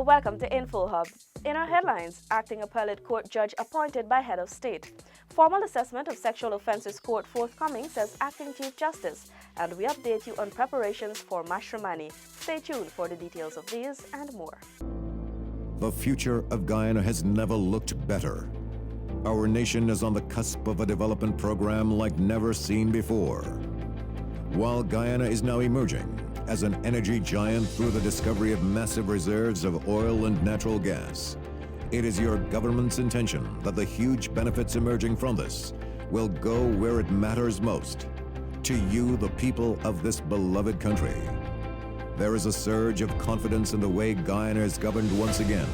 Welcome to InfoHub. In our headlines, acting appellate court judge appointed by head of state. Formal assessment of sexual offences court forthcoming, says acting chief justice. And we update you on preparations for Mashramani. Stay tuned for the details of these and more. The future of Guyana has never looked better. Our nation is on the cusp of a development program like never seen before. While Guyana is now emerging as an energy giant through the discovery of massive reserves of oil and natural gas, it is your government's intention that the huge benefits emerging from this will go where it matters most, to you, the people of this beloved country. There is a surge of confidence in the way Guyana is governed once again,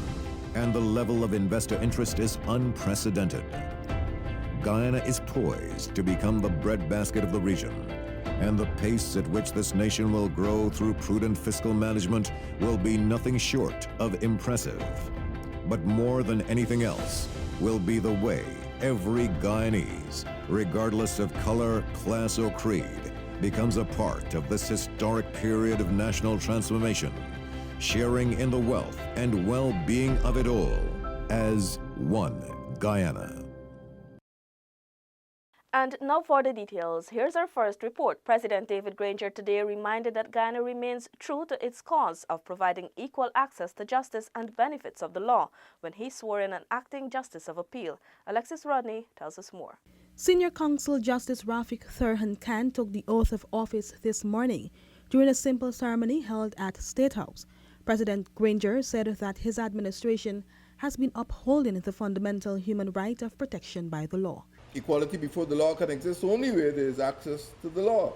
and the level of investor interest is unprecedented. Guyana is poised to become the breadbasket of the region, and the pace at which this nation will grow through prudent fiscal management will be nothing short of impressive. But more than anything else will be the way every Guyanese, regardless of color, class, or creed, becomes a part of this historic period of national transformation, sharing in the wealth and well-being of it all as one Guyana. And now for the details. Here's our first report. President David Granger today reminded that Guyana remains true to its cause of providing equal access to justice and benefits of the law when he swore in an acting justice of appeal. Alexis Rodney tells us more. Senior Counsel Justice Rafik Thurhan Khan took the oath of office this morning during a simple ceremony held at State House. President Granger said that his administration has been upholding the fundamental human right of protection by the law. Equality before the law can exist only where there is access to the law.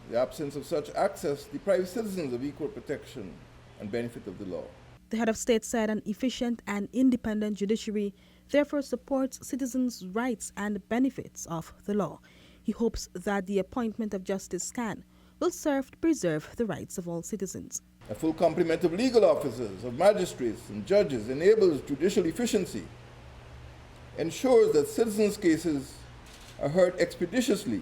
The absence of such access deprives citizens of equal protection and benefit of the law. The head of state said an efficient and independent judiciary therefore supports citizens' rights and benefits of the law. He hopes that the appointment of Justice Khan will serve to preserve the rights of all citizens. A full complement of legal officers, of magistrates and judges enables judicial efficiency, ensures that citizens' cases are heard expeditiously,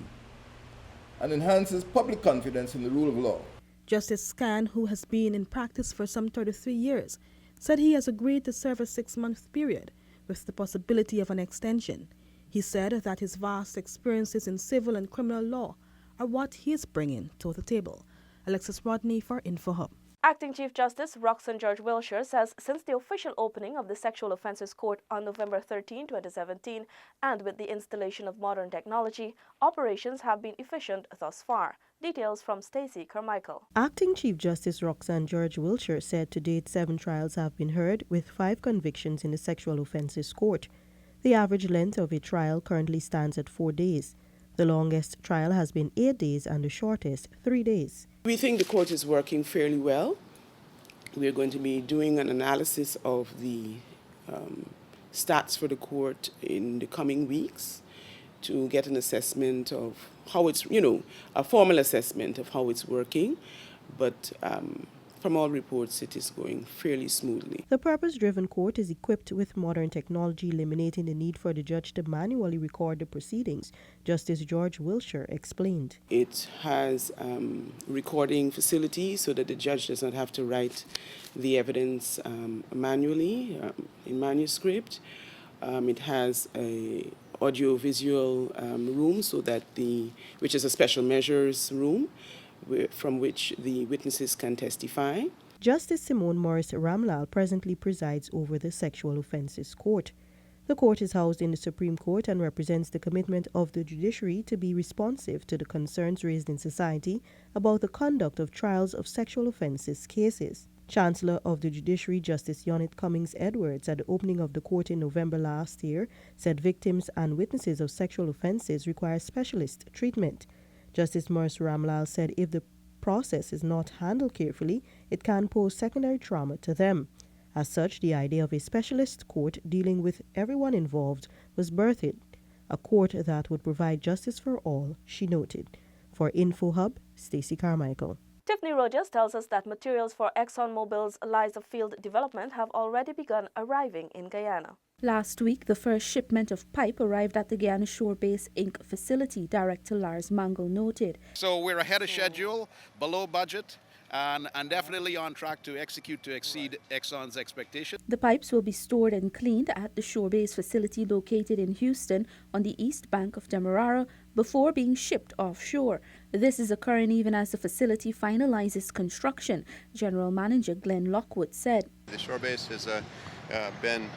and enhances public confidence in the rule of law. Justice Khan, who has been in practice for some 33 years, said he has agreed to serve a 6-month period with the possibility of an extension. He said that his vast experiences in civil and criminal law are what he is bringing to the table. Alexis Rodney for InfoHub. Acting Chief Justice Roxanne George Wilshire says since the official opening of the Sexual Offences Court on November 13, 2017, and with the installation of modern technology, operations have been efficient thus far. Details from Stacey Carmichael. Acting Chief Justice Roxanne George Wilshire said to date 7 trials have been heard, with 5 convictions in the Sexual Offences Court. The average length of a trial currently stands at 4 days. The longest trial has been 8 days and the shortest 3 days. We think the court is working fairly well. We're going to be doing an analysis of the stats for the court in the coming weeks to get an assessment of how it's, a formal assessment of how it's working. But from all reports, it is going fairly smoothly. The purpose-driven court is equipped with modern technology, eliminating the need for the judge to manually record the proceedings, Justice George Wilshire explained. It has recording facilities so that the judge does not have to write the evidence manually in manuscript. It has a audio-visual room so that which is a special measures room, from which the witnesses can testify. Justice Simone Morris Ramlal presently presides over the Sexual Offences Court. The court is housed in the Supreme Court and represents the commitment of the judiciary to be responsive to the concerns raised in society about the conduct of trials of sexual offences cases. Chancellor of the Judiciary, Justice Yonit Cummings Edwards, at the opening of the court in November last year, said victims and witnesses of sexual offences require specialist treatment. Justice Morris Ramlal said if the process is not handled carefully, it can pose secondary trauma to them. As such, the idea of a specialist court dealing with everyone involved was birthed, a court that would provide justice for all, she noted. For InfoHub, Stacey Carmichael. Tiffany Rogers tells us that materials for ExxonMobil's Liza field development have already begun arriving in Guyana. Last week, the first shipment of pipe arrived at the Guyana Shore Base Inc. facility, Director Lars Mangle noted. So we're ahead of schedule, below budget. and definitely on track to execute to exceed Exxon's expectations. The pipes will be stored and cleaned at the shore base facility located in Houston on the east bank of Demerara before being shipped offshore. This is occurring even as the facility finalizes construction, General Manager Glenn Lockwood said. The shore base has been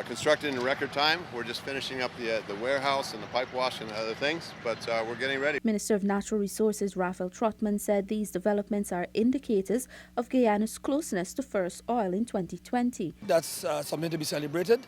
constructed in record time. We're just finishing up the warehouse and the pipe wash and other things, but we're getting ready. Minister of Natural Resources Raphael Trotman said these developments are indicators of Guyana's closeness to first oil in 2020. That's something to be celebrated.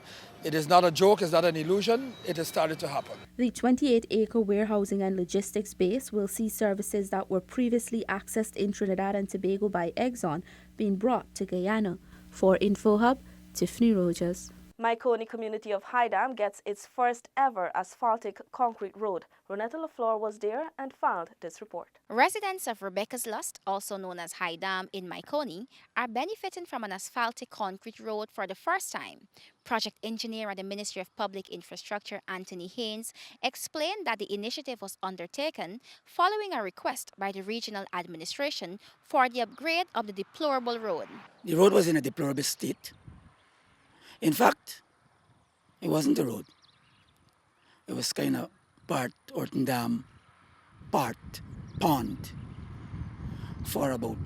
It is not a joke, it's not an illusion. It has started to happen. The 28-acre warehousing and logistics base will see services that were previously accessed in Trinidad and Tobago by Exxon being brought to Guyana. For InfoHub, Tiffany Rogers. Myconi community of Hydam gets its first ever asphaltic concrete road. Ronetta LaFleur was there and filed this report. Residents of Rebecca's Lust, also known as Hydam in Myconi, are benefiting from an asphaltic concrete road for the first time. Project engineer at the Ministry of Public Infrastructure, Anthony Haynes, explained that the initiative was undertaken following a request by the regional administration for the upgrade of the deplorable road. The road was in a deplorable state. In fact, it wasn't a road. It was kind of part Orton Dam, part pond for about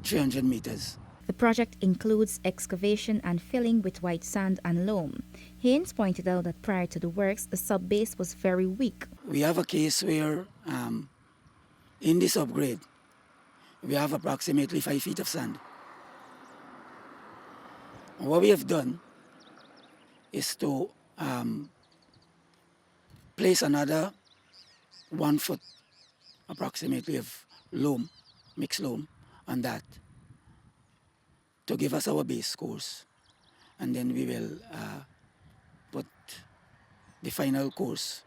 300 meters. The project includes excavation and filling with white sand and loam. Haynes pointed out that prior to the works, the sub-base was very weak. We have a case where in this upgrade, we have approximately 5 feet of sand. What we have done is to place another 1 foot approximately of loam, mixed loam, on that to give us our base course. And then we will put the final course,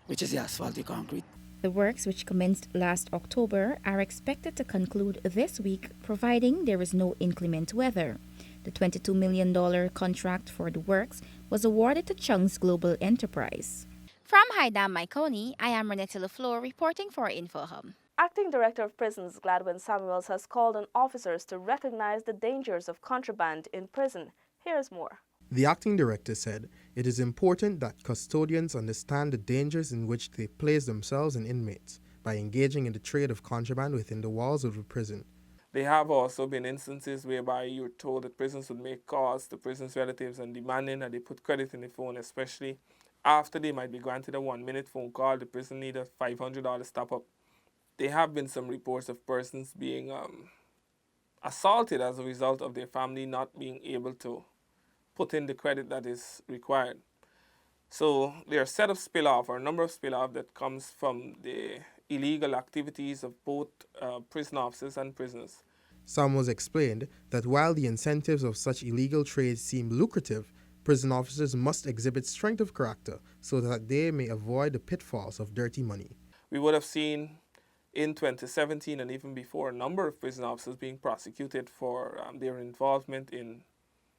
which is the asphaltic concrete. The works, which commenced last October, are expected to conclude this week, providing there is no inclement weather. The $22 million contract for the works was awarded to Chung's Global Enterprise. From Hydam, Myconi, I am Renetta LaFleur reporting for InfoHub. Acting Director of Prisons Gladwin Samuels has called on officers to recognize the dangers of contraband in prison. Here's more. The acting director said it is important that custodians understand the dangers in which they place themselves and inmates by engaging in the trade of contraband within the walls of the prison. There have also been instances whereby you're told that prisons would make calls to prisoners' relatives and demanding that they put credit in the phone, especially after they might be granted a 1-minute phone call. The prison need a $500 top-up. There have been some reports of persons being assaulted as a result of their family not being able to put in the credit that is required. So there are a set of spill-off, or a number of spill-off that comes from the illegal activities of both prison officers and prisoners. Samuels explained that while the incentives of such illegal trades seem lucrative, prison officers must exhibit strength of character so that they may avoid the pitfalls of dirty money. We would have seen in 2017 and even before a number of prison officers being prosecuted for their involvement in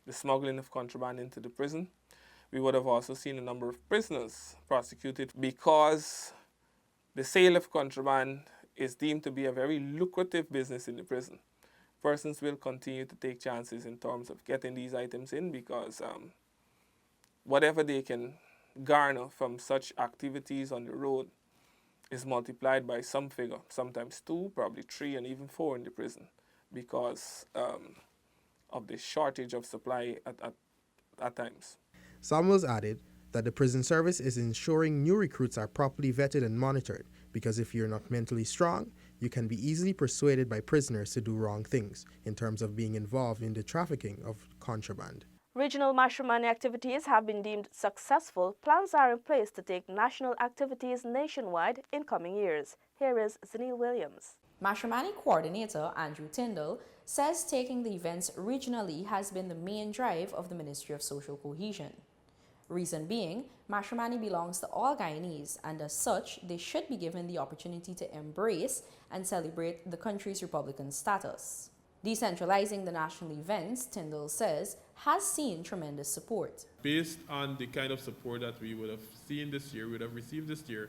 the smuggling of contraband into the prison. We would have also seen a number of prisoners prosecuted because the sale of contraband is deemed to be a very lucrative business in the prison. Persons will continue to take chances in terms of getting these items in because whatever they can garner from such activities on the road is multiplied by some figure, sometimes 2, probably 3, and even 4 in the prison because of the shortage of supply at times. Samuels added that the prison service is ensuring new recruits are properly vetted and monitored because if you're not mentally strong, you can be easily persuaded by prisoners to do wrong things in terms of being involved in the trafficking of contraband. Regional matrimony activities have been deemed successful. Plans are in place to take national activities nationwide in coming years. Here is Zanil Williams. Matrimony coordinator Andrew Tyndall says taking the events regionally has been the main drive of the Ministry of Social Cohesion. Reason being, matrimony belongs to all Guyanese, and as such, they should be given the opportunity to embrace and celebrate the country's Republican status. Decentralizing the national events, Tyndall says, has seen tremendous support. Based on the kind of support that we would have seen this year, we would have received this year,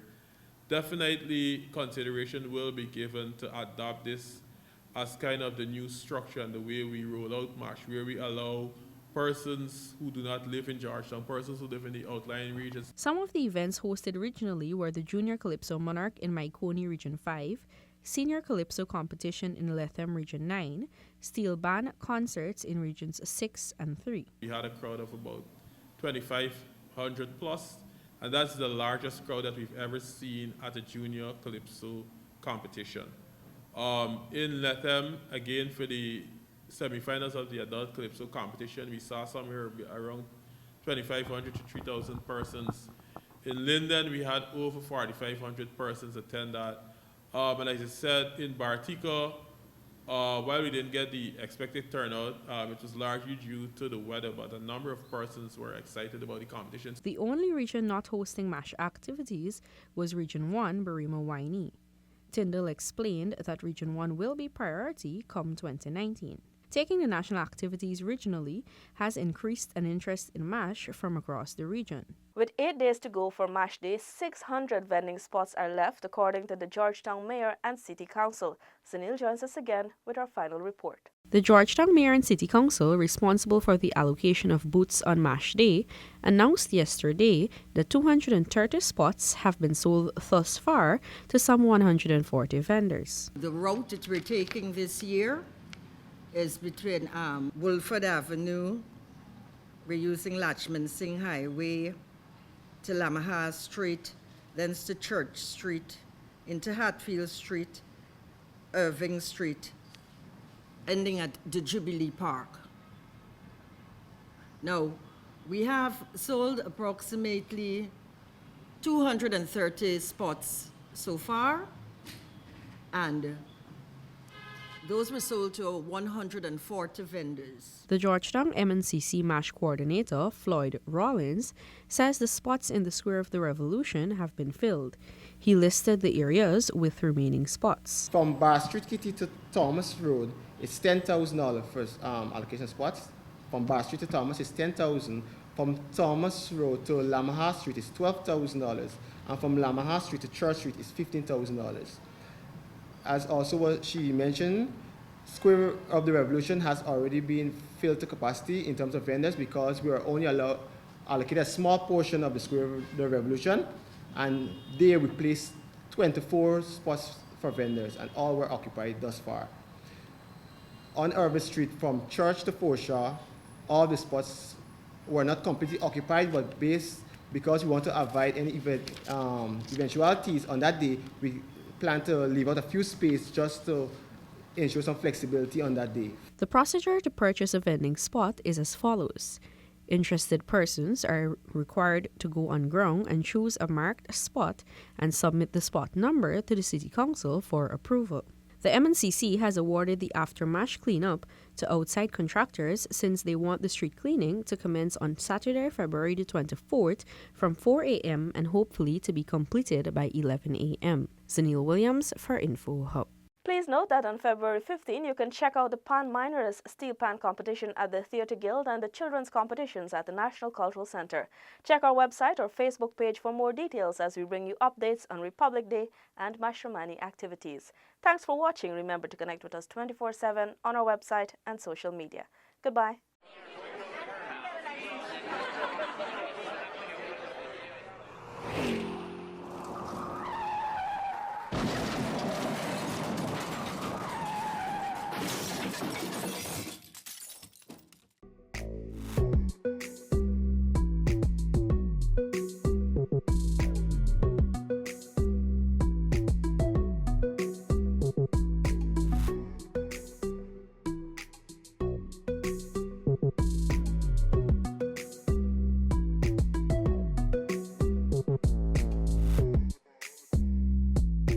definitely consideration will be given to adopt this as kind of the new structure and the way we roll out MASH, where we allow persons who do not live in Georgetown, persons who live in the outlying regions. Some of the events hosted regionally were the Junior Calypso Monarch in Maikoni Region 5, Senior Calypso Competition in Lethem Region 9, Steel Band concerts in Regions 6 and 3. We had a crowd of about 2,500 plus, and that's the largest crowd that we've ever seen at a Junior Calypso competition. In Lethem, again for the semifinals of the adult calypso competition, we saw somewhere around 2,500 to 3,000 persons. In Linden, we had over 4,500 persons attend that. And as I said, in Bartica, while we didn't get the expected turnout, it was largely due to the weather, but a number of persons were excited about the competitions. The only region not hosting MASH activities was Region 1, Barima-Waini. Tyndall explained that Region 1 will be priority come 2019. Taking the national activities regionally has increased an interest in MASH from across the region. With 8 days to go for MASH Day, 600 vending spots are left, according to the Georgetown Mayor and City Council. Sunil joins us again with our final report. The Georgetown Mayor and City Council, responsible for the allocation of booths on MASH Day, announced yesterday that 230 spots have been sold thus far to some 140 vendors. The route that we're taking this year is between Wolford Avenue. We're using Latchman Singh Highway to Lamaha Street, then to Church Street, into Hatfield Street, Irving Street, ending at the Jubilee Park. Now, we have sold approximately 230 spots so far, and those were sold to 140 vendors. The Georgetown MNCC MASH coordinator, Floyd Rollins, says the spots in the Square of the Revolution have been filled. He listed the areas with remaining spots. From Bar Street Kitty to Thomas Road, it's $10,000 for allocation spots. From Bar Street to Thomas, it's $10,000. From Thomas Road to Lamaha Street, it's $12,000. And from Lamaha Street to Church Street, it's $15,000. As also what she mentioned, Square of the Revolution has already been filled to capacity in terms of vendors because we are only allocated a small portion of the Square of the Revolution, and there we placed 24 spots for vendors, and all were occupied thus far. On Irving Street, from Church to Forshaw, all the spots were not completely occupied, but because we want to avoid any eventualities on that day, we plan to leave out a few spaces just to ensure some flexibility on that day. The procedure to purchase a vending spot is as follows. Interested persons are required to go on ground and choose a marked spot and submit the spot number to the City Council for approval. The MNCC has awarded the after-MASH cleanup to outside contractors since they want the street cleaning to commence on Saturday, February the 24th from 4 a.m. and hopefully to be completed by 11 a.m. Zanil Williams for Info Hub. Please note that on February 15, you can check out the Pan Miners Steel Pan competition at the Theatre Guild and the children's competitions at the National Cultural Center. Check our website or Facebook page for more details as we bring you updates on Republic Day and Mashramani activities. Thanks for watching. Remember to connect with us 24/7 on our website and social media. Goodbye.